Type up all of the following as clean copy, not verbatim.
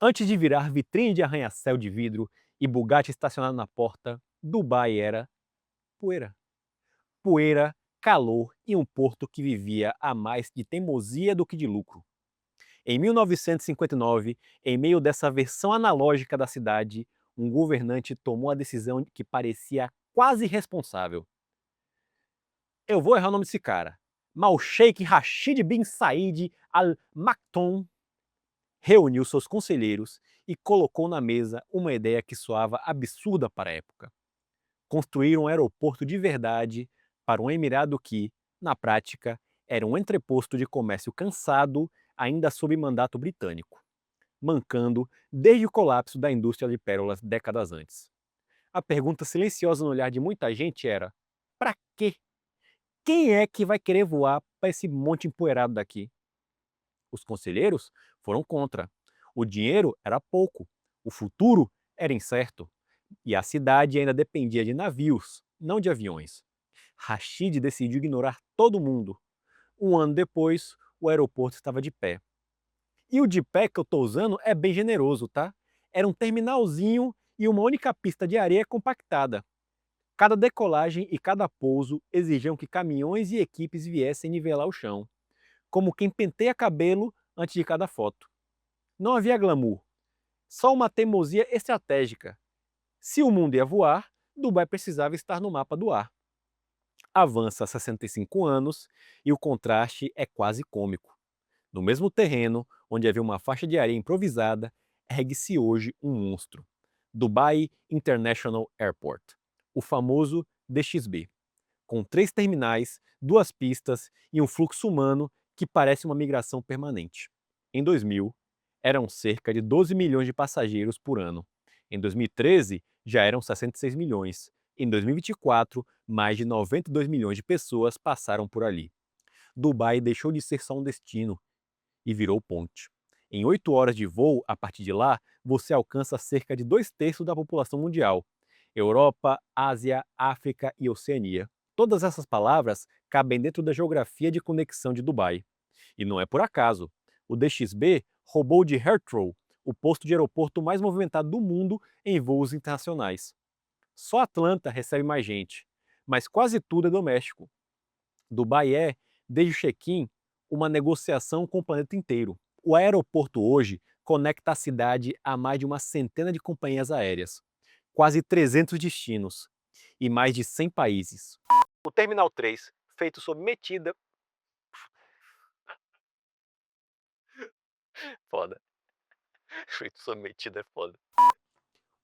Antes de virar vitrine de arranha-céu de vidro e Bugatti estacionado na porta, Dubai era poeira. Poeira, calor e um porto que vivia a mais de teimosia do que de lucro. Em 1959, em meio dessa versão analógica da cidade, um governante tomou a decisão que parecia quase irresponsável. Eu vou errar o nome desse cara. Mas o Sheikh Rashid bin Said Al Maktoum reuniu seus conselheiros e colocou na mesa uma ideia que soava absurda para a época: construir um aeroporto de verdade para um emirado que, na prática, era um entreposto de comércio cansado, ainda sob mandato britânico, mancando desde o colapso da indústria de pérolas décadas antes. A pergunta silenciosa no olhar de muita gente era: para quê? Quem é que vai querer voar para esse monte empoeirado daqui? Os conselheiros foram contra. O dinheiro era pouco, o futuro era incerto, e a cidade ainda dependia de navios, não de aviões. Rashid decidiu ignorar todo mundo. Um ano depois, o aeroporto estava de pé. E o de pé que eu estou usando é bem generoso, tá? Era um terminalzinho e uma única pista de areia compactada. Cada decolagem e cada pouso exigiam que caminhões e equipes viessem nivelar o chão, como quem penteia cabelo antes de cada foto. Não havia glamour, só uma teimosia estratégica. Se o mundo ia voar, Dubai precisava estar no mapa do ar. Avança 65 anos e o contraste é quase cômico. No mesmo terreno, onde havia uma faixa de areia improvisada, ergue-se hoje um monstro: Dubai International Airport, o famoso DXB, com 3 terminais, 2 pistas e um fluxo humano que parece uma migração permanente. Em 2000, eram cerca de 12 milhões de passageiros por ano. Em 2013, já eram 66 milhões. Em 2024, mais de 92 milhões de pessoas passaram por ali. Dubai deixou de ser só um destino e virou ponte. Em 8 horas de voo, a partir de lá, você alcança cerca de 2/3 da população mundial: Europa, Ásia, África e Oceania. Todas essas palavras cabem dentro da geografia de conexão de Dubai. E não é por acaso. O DXB roubou de Heathrow o posto de aeroporto mais movimentado do mundo em voos internacionais. Só Atlanta recebe mais gente, mas quase tudo é doméstico. Dubai é, desde o check-in, uma negociação com o planeta inteiro. O aeroporto hoje conecta a cidade a mais de uma centena de companhias aéreas, quase 300 destinos e mais de 100 países. O Terminal 3, feito sob medida. Foda. Feito sob medida é foda.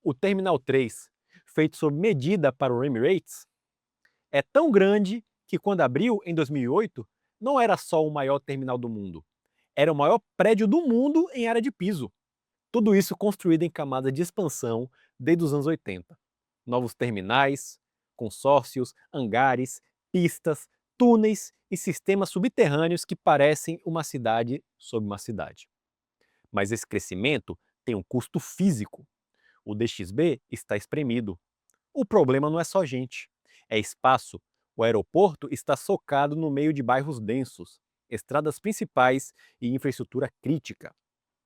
O Terminal 3, feito sob medida para o Emirates, é tão grande que quando abriu em 2008, não era só o maior terminal do mundo, era o maior prédio do mundo em área de piso. Tudo isso construído em camada de expansão desde os anos 80. Novos terminais, consórcios, hangares, pistas, túneis e sistemas subterrâneos que parecem uma cidade sob uma cidade. Mas esse crescimento tem um custo físico. O DXB está espremido. O problema não é só gente, é espaço. O aeroporto está socado no meio de bairros densos, estradas principais e infraestrutura crítica.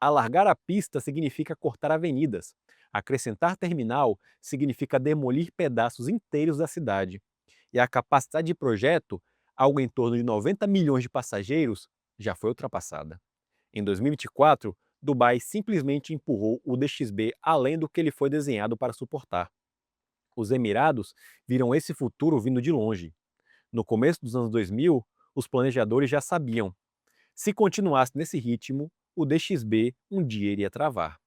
Alargar a pista significa cortar avenidas. Acrescentar terminal significa demolir pedaços inteiros da cidade. E a capacidade de projeto, algo em torno de 90 milhões de passageiros, já foi ultrapassada. Em 2024, Dubai simplesmente empurrou o DXB além do que ele foi desenhado para suportar. Os Emirados viram esse futuro vindo de longe. No começo dos anos 2000, os planejadores já sabiam: se continuasse nesse ritmo, o DXB um dia iria travar.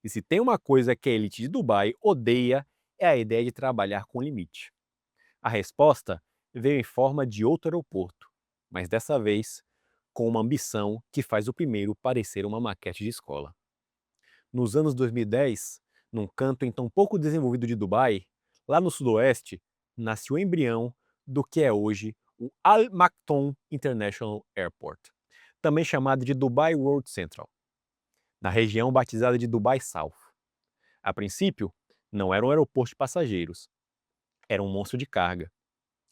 E se tem uma coisa que a elite de Dubai odeia, é a ideia de trabalhar com limite. A resposta veio em forma de outro aeroporto, mas dessa vez com uma ambição que faz o primeiro parecer uma maquete de escola. Nos anos 2010, num canto então pouco desenvolvido de Dubai, lá no sudoeste, nasce o embrião do que é hoje o Al Maktoum International Airport, também chamado de Dubai World Central, na região batizada de Dubai South. A princípio, não era um aeroporto de passageiros, era um monstro de carga.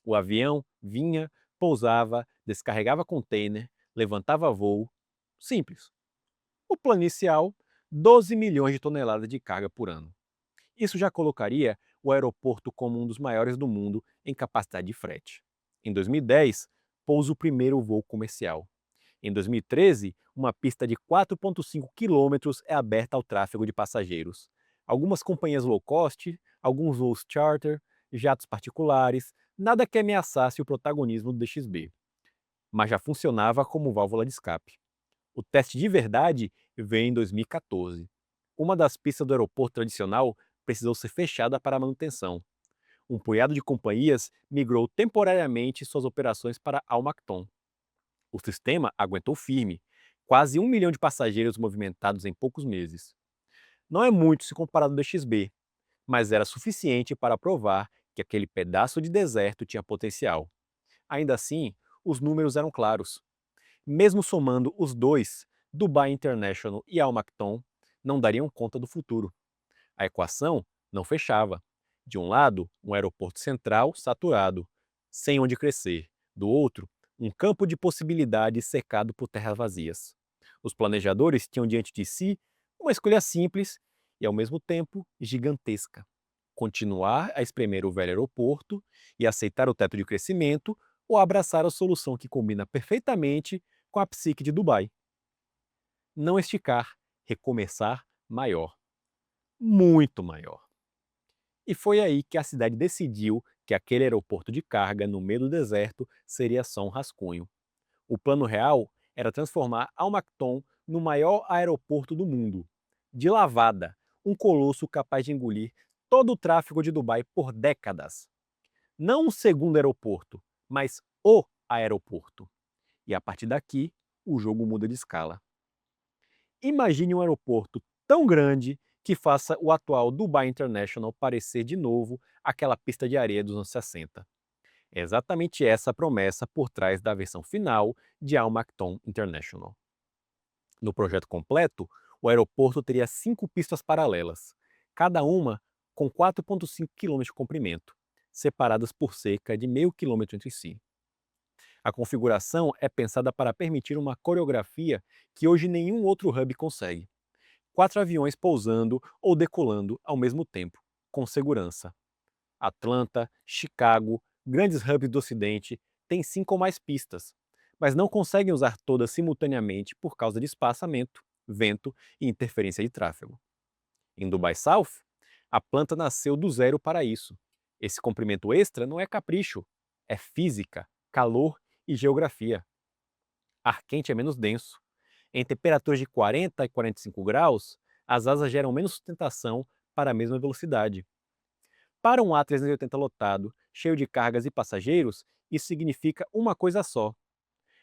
O avião vinha, pousava, descarregava container, levantava voo. Simples. O plano inicial 12 milhões de toneladas de carga por ano. Isso já colocaria o aeroporto como um dos maiores do mundo em capacidade de frete. Em 2010, pousa o primeiro voo comercial. Em 2013, uma pista de 4,5 quilômetros é aberta ao tráfego de passageiros. Algumas companhias low cost, alguns voos charter, jatos particulares, nada que ameaçasse o protagonismo do DXB. Mas já funcionava como válvula de escape. O teste de verdade veio em 2014. Uma das pistas do aeroporto tradicional precisou ser fechada para manutenção. Um punhado de companhias migrou temporariamente suas operações para Almackton. O sistema aguentou firme, quase 1 milhão de passageiros movimentados em poucos meses. Não é muito se comparado ao DXB, mas era suficiente para provar que aquele pedaço de deserto tinha potencial. Ainda assim, os números eram claros. Mesmo somando os dois, Dubai International e Al Maktoum, não dariam conta do futuro. A equação não fechava. De um lado, um aeroporto central saturado, sem onde crescer. Do outro, um campo de possibilidades cercado por terras vazias. Os planejadores tinham diante de si uma escolha simples e, ao mesmo tempo, gigantesca. Continuar a espremer o velho aeroporto e aceitar o teto de crescimento ou abraçar a solução que combina perfeitamente com a psique de Dubai. Não esticar, recomeçar maior, muito maior. E foi aí que a cidade decidiu que aquele aeroporto de carga no meio do deserto seria só um rascunho. O plano real era transformar Al Maktoum no maior aeroporto do mundo. De lavada, um colosso capaz de engolir todo o tráfego de Dubai por décadas. Não um segundo aeroporto, mas o aeroporto. E a partir daqui, o jogo muda de escala. Imagine um aeroporto tão grande que faça o atual Dubai International parecer de novo aquela pista de areia dos anos 60. É exatamente essa a promessa por trás da versão final de Al Maktoum International. No projeto completo, o aeroporto teria 5 pistas paralelas, cada uma com 4,5 km de comprimento, separadas por cerca de meio quilômetro entre si. A configuração é pensada para permitir uma coreografia que hoje nenhum outro hub consegue. 4 aviões pousando ou decolando ao mesmo tempo, com segurança. Atlanta, Chicago, grandes hubs do Ocidente têm 5 ou mais pistas, mas não conseguem usar todas simultaneamente por causa de espaçamento, vento e interferência de tráfego. Em Dubai South, a planta nasceu do zero para isso. Esse comprimento extra não é capricho, é física, calor e geografia. Ar quente é menos denso. Em temperaturas de 40 e 45 graus, as asas geram menos sustentação para a mesma velocidade. Para um A380 lotado, cheio de cargas e passageiros, isso significa uma coisa só: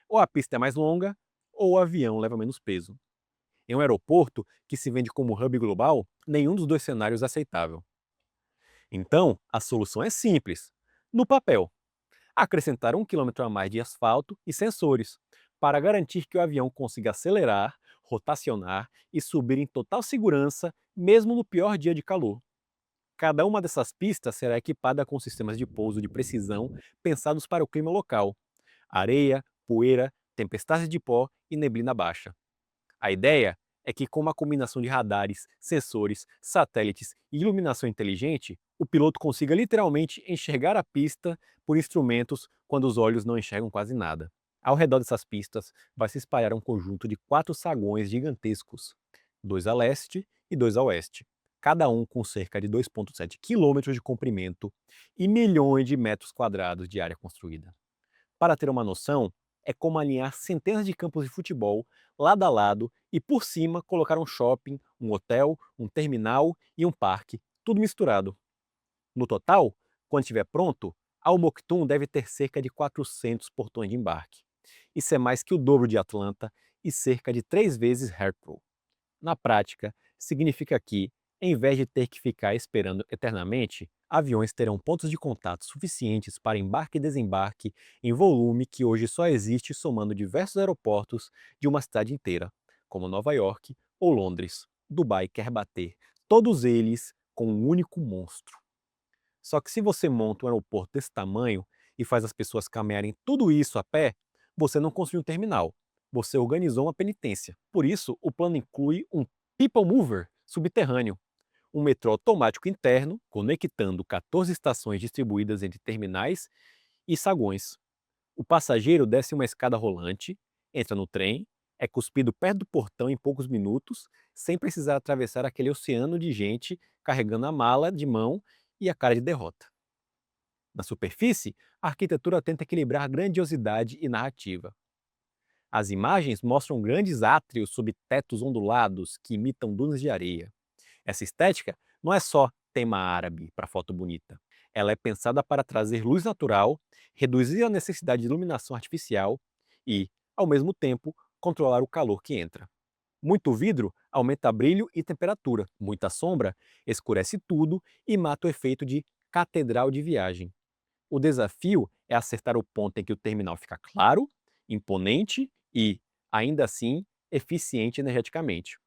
ou a pista é mais longa, ou o avião leva menos peso. Em um aeroporto que se vende como hub global, nenhum dos dois cenários é aceitável. Então, a solução é simples. No papel, acrescentar 1 quilômetro a mais de asfalto e sensores, para garantir que o avião consiga acelerar, rotacionar e subir em total segurança, mesmo no pior dia de calor. Cada uma dessas pistas será equipada com sistemas de pouso de precisão pensados para o clima local: areia, poeira, tempestades de pó e neblina baixa. A ideia é que, com uma combinação de radares, sensores, satélites e iluminação inteligente, o piloto consiga literalmente enxergar a pista por instrumentos quando os olhos não enxergam quase nada. Ao redor dessas pistas vai se espalhar um conjunto de 4 saguões gigantescos, 2 a leste e 2 a oeste, cada um com cerca de 2,7 quilômetros de comprimento e milhões de metros quadrados de área construída. Para ter uma noção, é como alinhar centenas de campos de futebol lado a lado e por cima colocar um shopping, um hotel, um terminal e um parque, tudo misturado. No total, quando estiver pronto, Al Maktoum deve ter cerca de 400 portões de embarque. Isso é mais que o dobro de Atlanta e cerca de 3 vezes Heathrow. Na prática, significa que, em vez de ter que ficar esperando eternamente, aviões terão pontos de contato suficientes para embarque e desembarque em volume que hoje só existe somando diversos aeroportos de uma cidade inteira, como Nova York ou Londres. Dubai quer bater todos eles com um único monstro. Só que se você monta um aeroporto desse tamanho e faz as pessoas caminharem tudo isso a pé, você não construiu um terminal. Você organizou uma penitência. Por isso, o plano inclui um People Mover subterrâneo, um metrô automático interno conectando 14 estações distribuídas entre terminais e saguões. O passageiro desce uma escada rolante, entra no trem, é cuspido perto do portão em poucos minutos, sem precisar atravessar aquele oceano de gente carregando a mala de mão e a cara de derrota. Na superfície, a arquitetura tenta equilibrar grandiosidade e narrativa. As imagens mostram grandes átrios sob tetos ondulados que imitam dunas de areia. Essa estética não é só tema árabe para foto bonita. Ela é pensada para trazer luz natural, reduzir a necessidade de iluminação artificial e, ao mesmo tempo, controlar o calor que entra. Muito vidro aumenta brilho e temperatura. Muita sombra escurece tudo e mata o efeito de catedral de viagem. O desafio é acertar o ponto em que o terminal fica claro, imponente e, ainda assim, eficiente energeticamente.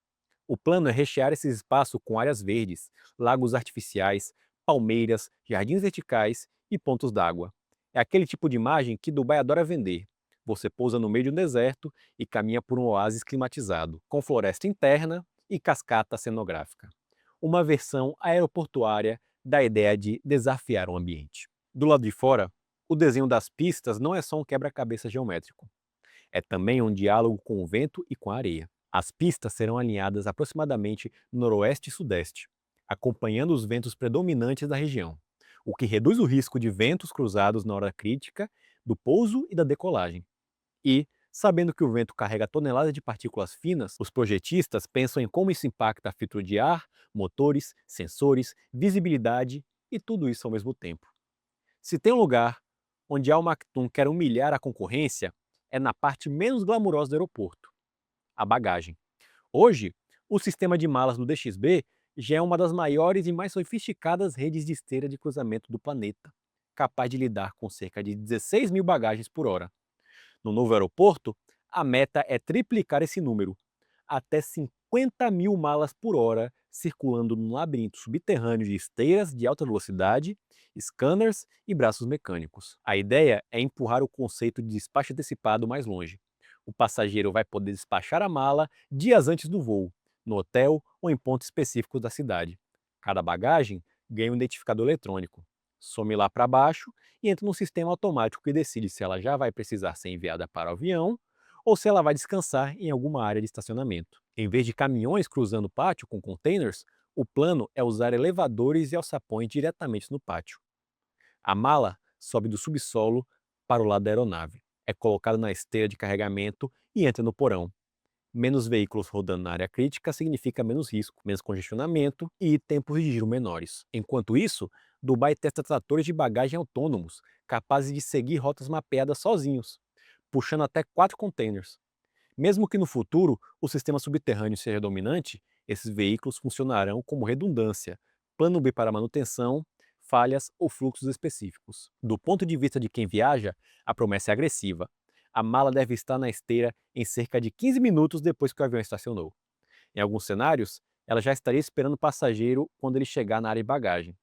O plano é rechear esse espaço com áreas verdes, lagos artificiais, palmeiras, jardins verticais e pontos d'água. É aquele tipo de imagem que Dubai adora vender. Você pousa no meio de um deserto e caminha por um oásis climatizado, com floresta interna e cascata cenográfica. Uma versão aeroportuária da ideia de desafiar o ambiente. Do lado de fora, o desenho das pistas não é só um quebra-cabeça geométrico. É também um diálogo com o vento e com a areia. As pistas serão alinhadas aproximadamente noroeste e sudeste, acompanhando os ventos predominantes da região, o que reduz o risco de ventos cruzados na hora crítica do pouso e da decolagem. E, sabendo que o vento carrega toneladas de partículas finas, os projetistas pensam em como isso impacta filtro de ar, motores, sensores, visibilidade e tudo isso ao mesmo tempo. Se tem um lugar onde Al Maktoum quer humilhar a concorrência, é na parte menos glamurosa do aeroporto, a bagagem. Hoje, o sistema de malas do DXB já é uma das maiores e mais sofisticadas redes de esteira de cruzamento do planeta, capaz de lidar com cerca de 16 mil bagagens por hora. No novo aeroporto, a meta é triplicar esse número, até 50 mil malas por hora circulando num labirinto subterrâneo de esteiras de alta velocidade, scanners e braços mecânicos. A ideia é empurrar o conceito de despacho antecipado mais longe. O passageiro vai poder despachar a mala dias antes do voo, no hotel ou em pontos específicos da cidade. Cada bagagem ganha um identificador eletrônico. Some lá para baixo e entra num sistema automático que decide se ela já vai precisar ser enviada para o avião ou se ela vai descansar em alguma área de estacionamento. Em vez de caminhões cruzando o pátio com containers, o plano é usar elevadores e alçapões diretamente no pátio. A mala sobe do subsolo para o lado da aeronave, é colocada na esteira de carregamento e entra no porão. Menos veículos rodando na área crítica significa menos risco, menos congestionamento e tempos de giro menores. Enquanto isso, Dubai testa tratores de bagagem autônomos, capazes de seguir rotas mapeadas sozinhos, puxando até 4 containers. Mesmo que no futuro o sistema subterrâneo seja dominante, esses veículos funcionarão como redundância, plano B para manutenção, falhas ou fluxos específicos. Do ponto de vista de quem viaja, a promessa é agressiva. A mala deve estar na esteira em cerca de 15 minutos depois que o avião estacionou. Em alguns cenários, ela já estaria esperando o passageiro quando ele chegar na área de bagagem.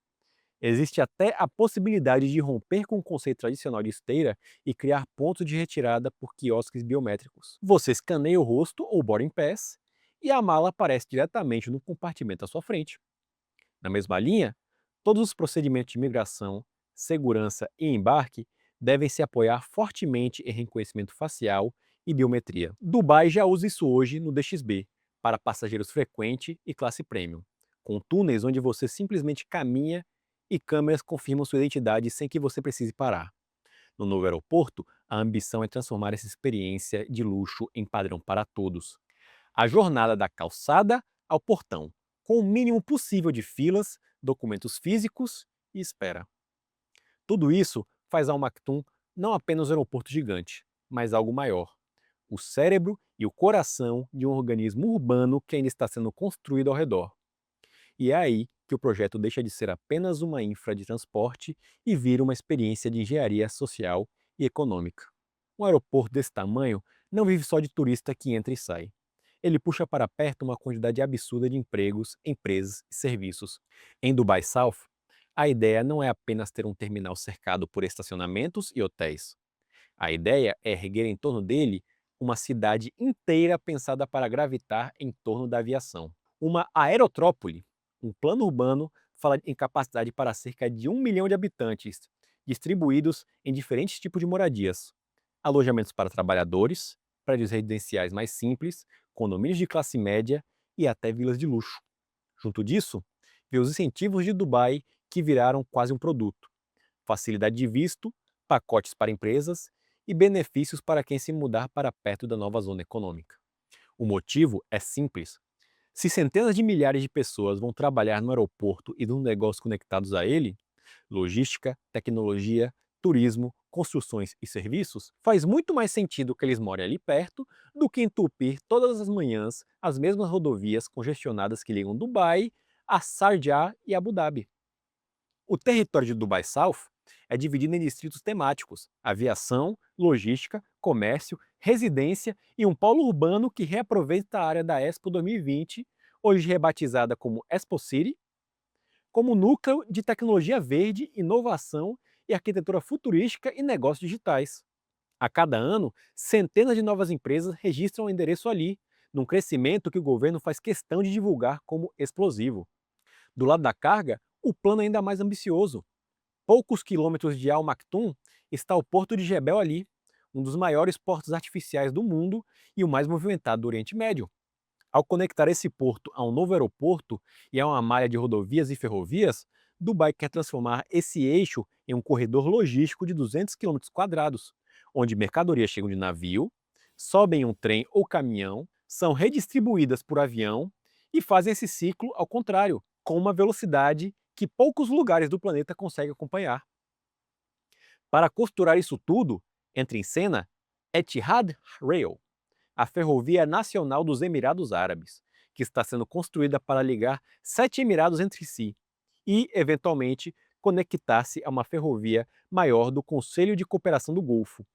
Existe até a possibilidade de romper com o conceito tradicional de esteira e criar pontos de retirada por quiosques biométricos. Você escaneia o rosto ou boarding pass e a mala aparece diretamente no compartimento à sua frente. Na mesma linha, todos os procedimentos de imigração, segurança e embarque devem se apoiar fortemente em reconhecimento facial e biometria. Dubai já usa isso hoje no DXB, para passageiros frequente e classe premium, com túneis onde você simplesmente caminha e câmeras confirmam sua identidade sem que você precise parar. No novo aeroporto, a ambição é transformar essa experiência de luxo em padrão para todos. A jornada da calçada ao portão, com o mínimo possível de filas, documentos físicos e espera. Tudo isso faz Al Maktoum não apenas um aeroporto gigante, mas algo maior. O cérebro e o coração de um organismo urbano que ainda está sendo construído ao redor. E é aí que o projeto deixa de ser apenas uma infra de transporte e vira uma experiência de engenharia social e econômica. Um aeroporto desse tamanho não vive só de turista que entra e sai. Ele puxa para perto uma quantidade absurda de empregos, empresas e serviços. Em Dubai South, a ideia não é apenas ter um terminal cercado por estacionamentos e hotéis. A ideia é erguer em torno dele uma cidade inteira pensada para gravitar em torno da aviação. uma aerotrópole, um plano urbano fala em capacidade para cerca de 1 milhão de habitantes, distribuídos em diferentes tipos de moradias. Alojamentos para trabalhadores, prédios residenciais mais simples, condomínios de classe média e até vilas de luxo. Junto disso, vê os incentivos de Dubai que viraram quase um produto. Facilidade de visto, pacotes para empresas e benefícios para quem se mudar para perto da nova zona econômica. O motivo é simples. Se centenas de milhares de pessoas vão trabalhar no aeroporto e nos negócios conectados a ele, logística, tecnologia, turismo, construções e serviços, faz muito mais sentido que eles morem ali perto do que entupir todas as manhãs as mesmas rodovias congestionadas que ligam Dubai a Sharjah e Abu Dhabi. O território de Dubai South é dividido em distritos temáticos: aviação, logística, comércio, residência e um polo urbano que reaproveita a área da Expo 2020, hoje rebatizada como Expo City, como núcleo de tecnologia verde, inovação e arquitetura futurística e negócios digitais. A cada ano, centenas de novas empresas registram o endereço ali, num crescimento que o governo faz questão de divulgar como explosivo. Do lado da carga, o plano é ainda mais ambicioso. Poucos quilômetros de Al Maktoum está o Porto de Jebel Ali, um dos maiores portos artificiais do mundo e o mais movimentado do Oriente Médio. Ao conectar esse porto a um novo aeroporto e a uma malha de rodovias e ferrovias, Dubai quer transformar esse eixo em um corredor logístico de 200 quilômetros quadrados, onde mercadorias chegam de navio, sobem em um trem ou caminhão, são redistribuídas por avião e fazem esse ciclo ao contrário, com uma velocidade que poucos lugares do planeta conseguem acompanhar. Para costurar isso tudo, entra em cena Etihad Rail, a Ferrovia Nacional dos Emirados Árabes, que está sendo construída para ligar 7 Emirados entre si e, eventualmente, conectar-se a uma ferrovia maior do Conselho de Cooperação do Golfo.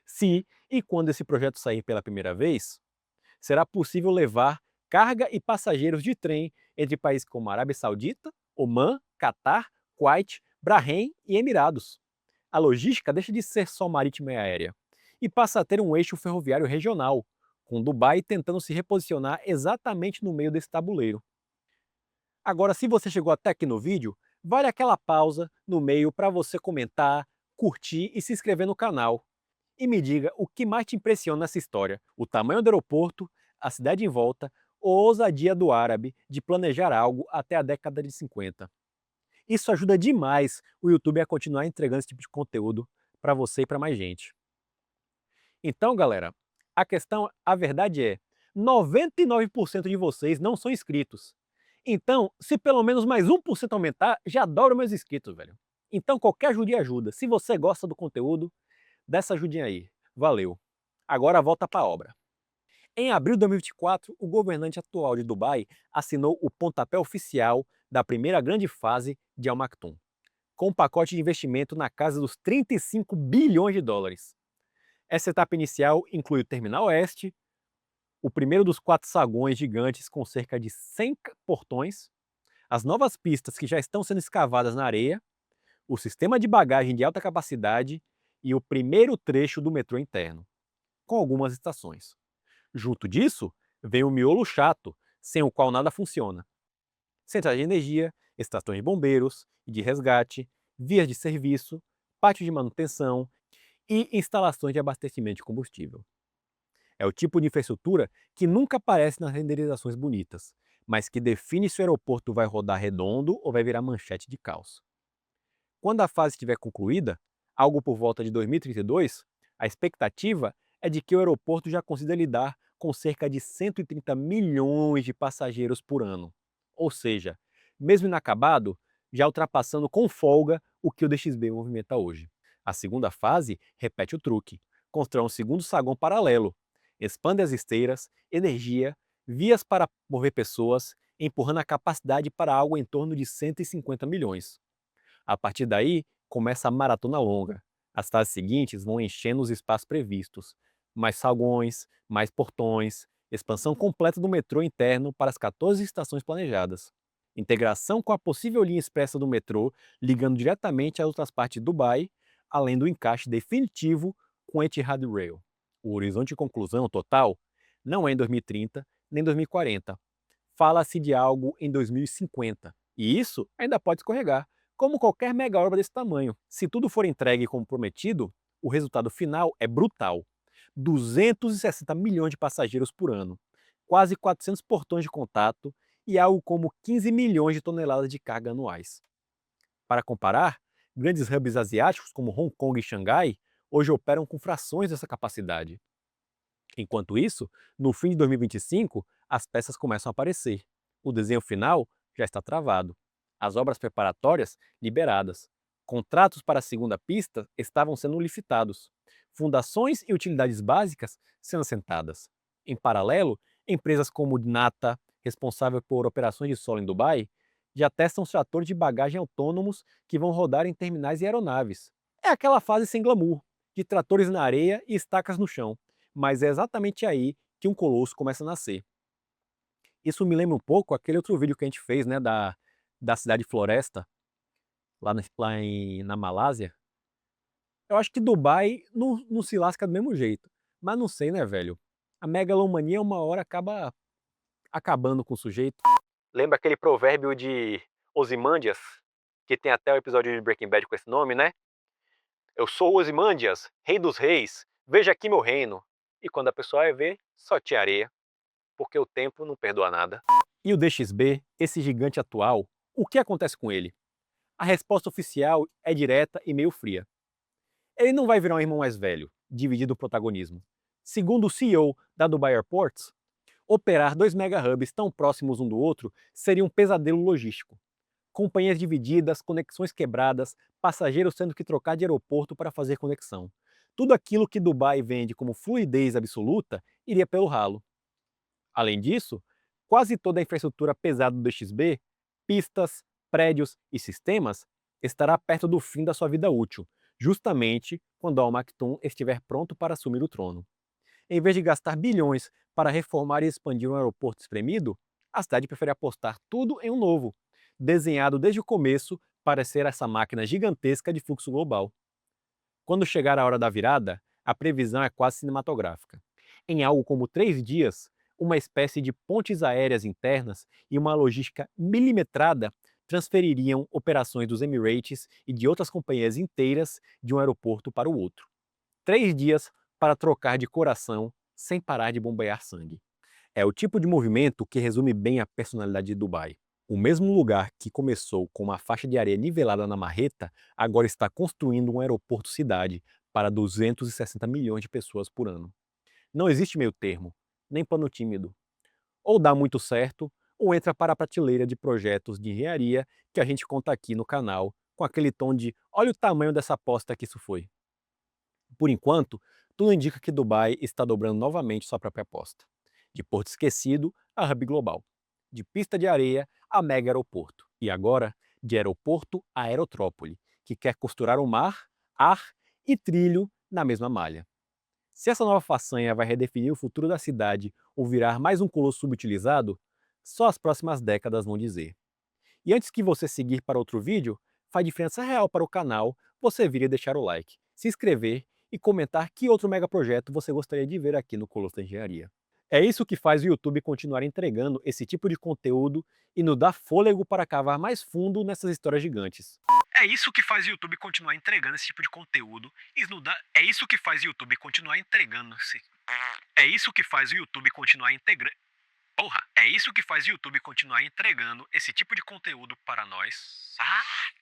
Se e quando esse projeto sair pela primeira vez, será possível levar carga e passageiros de trem entre países como Arábia Saudita, Omã, Catar, Kuwait, Bahrein e Emirados. A logística deixa de ser só marítima e aérea e passa a ter um eixo ferroviário regional, com Dubai tentando se reposicionar exatamente no meio desse tabuleiro. Agora, se você chegou até aqui no vídeo, vale aquela pausa no meio para você comentar, curtir e se inscrever no canal. E me diga o que mais te impressiona nessa história: o tamanho do aeroporto, a cidade em volta ou a ousadia do árabe de planejar algo até a década de 50. Isso ajuda demais o YouTube a continuar entregando esse tipo de conteúdo para você e para mais gente. Então, galera, a verdade é, 99% de vocês não são inscritos. Então, se pelo menos mais 1% aumentar, já adoro meus inscritos, velho. Então, qualquer ajudinha ajuda. Se você gosta do conteúdo, dá essa ajudinha aí. Valeu. Agora volta para a obra. Em abril de 2024, o governante atual de Dubai assinou o pontapé oficial da primeira grande fase de Al Maktoum, com um pacote de investimento na casa dos 35 bilhões de dólares. Essa etapa inicial inclui o Terminal Oeste, o primeiro dos 4 saguões gigantes com cerca de 100 portões, as novas pistas que já estão sendo escavadas na areia, o sistema de bagagem de alta capacidade e o primeiro trecho do metrô interno, com algumas estações. Junto disso, vem o miolo chato, sem o qual nada funciona: centrais de energia, estações de bombeiros e de resgate, vias de serviço, pátio de manutenção e instalações de abastecimento de combustível. É o tipo de infraestrutura que nunca aparece nas renderizações bonitas, mas que define se o aeroporto vai rodar redondo ou vai virar manchete de caos. Quando a fase estiver concluída, algo por volta de 2032, a expectativa é de que o aeroporto já consiga lidar com cerca de 130 milhões de passageiros por ano. Ou seja, mesmo inacabado, já ultrapassando com folga o que o DXB movimenta hoje. A segunda fase repete o truque: constrói um segundo saguão paralelo, expande as esteiras, energia, vias para mover pessoas, empurrando a capacidade para algo em torno de 150 milhões. A partir daí, começa a maratona longa. As fases seguintes vão enchendo os espaços previstos: mais saguões, mais portões, expansão completa do metrô interno para as 14 estações planejadas, integração com a possível linha expressa do metrô, ligando diretamente às outras partes de Dubai, além do encaixe definitivo com o Etihad Rail. O horizonte de conclusão total não é em 2030 nem 2040. fala-se de algo em 2050. E isso ainda pode escorregar, como qualquer mega obra desse tamanho. Se tudo for entregue como prometido, o resultado final é brutal. 260 milhões de passageiros por ano, quase 400 portões de contato e algo como 15 milhões de toneladas de carga anuais. Para comparar, grandes hubs asiáticos como Hong Kong e Xangai hoje operam com frações dessa capacidade. Enquanto isso, no fim de 2025, as peças começam a aparecer. O desenho final já está travado. As obras preparatórias liberadas. Contratos para a segunda pista estavam sendo licitados. Fundações e utilidades básicas sendo assentadas. Em paralelo, empresas como Nata, responsável por operações de solo em Dubai, já testam os tratores de bagagem autônomos que vão rodar em terminais e aeronaves. É aquela fase sem glamour, de tratores na areia e estacas no chão, mas é exatamente aí que um colosso começa a nascer. Isso me lembra um pouco aquele outro vídeo que a gente fez, né, da cidade floresta, na Malásia. Eu acho que Dubai não se lasca do mesmo jeito, mas não sei, né, velho? A megalomania uma hora acaba acabando com o sujeito. Lembra aquele provérbio de Ozymandias, que tem até o episódio de Breaking Bad com esse nome, né? Eu sou Ozymandias, rei dos reis, veja aqui meu reino. E quando a pessoa vai ver, só tinha areia, porque o tempo não perdoa nada. E o DXB, esse gigante atual, o que acontece com ele? A resposta oficial é direta e meio fria. Ele não vai virar um irmão mais velho, dividido o protagonismo. Segundo o CEO da Dubai Airports, operar dois mega hubs tão próximos um do outro seria um pesadelo logístico. Companhias divididas, conexões quebradas, passageiros tendo que trocar de aeroporto para fazer conexão. Tudo aquilo que Dubai vende como fluidez absoluta iria pelo ralo. Além disso, quase toda a infraestrutura pesada do DXB, pistas, prédios e sistemas, estará perto do fim da sua vida útil, justamente quando Al Maktoum estiver pronto para assumir o trono. Em vez de gastar bilhões para reformar e expandir um aeroporto espremido, a cidade prefere apostar tudo em um novo, desenhado desde o começo para ser essa máquina gigantesca de fluxo global. Quando chegar a hora da virada, a previsão é quase cinematográfica. Em algo como 3 dias, uma espécie de pontes aéreas internas e uma logística milimetrada transfeririam operações dos Emirates e de outras companhias inteiras de um aeroporto para o outro. 3 dias para trocar de coração sem parar de bombear sangue. É o tipo de movimento que resume bem a personalidade de Dubai. O mesmo lugar que começou com uma faixa de areia nivelada na marreta, agora está construindo um aeroporto-cidade para 260 milhões de pessoas por ano. Não existe meio termo, nem pano tímido. Ou dá muito certo, ou entra para a prateleira de projetos de engenharia que a gente conta aqui no canal, com aquele tom de olha o tamanho dessa aposta que isso foi. Por enquanto, tudo indica que Dubai está dobrando novamente sua própria aposta. De porto esquecido a hub global. De pista de areia a mega aeroporto. E agora, de aeroporto a aerotrópole, que quer costurar o mar, ar e trilho na mesma malha. Se essa nova façanha vai redefinir o futuro da cidade ou virar mais um colosso subutilizado, só as próximas décadas vão dizer. E antes que você seguir para outro vídeo, faz diferença real para o canal você vir e deixar o like, se inscrever e comentar que outro megaprojeto você gostaria de ver aqui no Colosso da Engenharia. É isso que faz o YouTube continuar entregando esse tipo de conteúdo e nos dá fôlego para cavar mais fundo nessas histórias gigantes. É isso que faz o YouTube continuar entregando esse tipo de conteúdo e nos dá... É isso que faz o YouTube continuar entregando esse... É isso que faz o YouTube continuar integrando... Porra, é isso que faz o YouTube continuar entregando esse tipo de conteúdo para nós. Ah!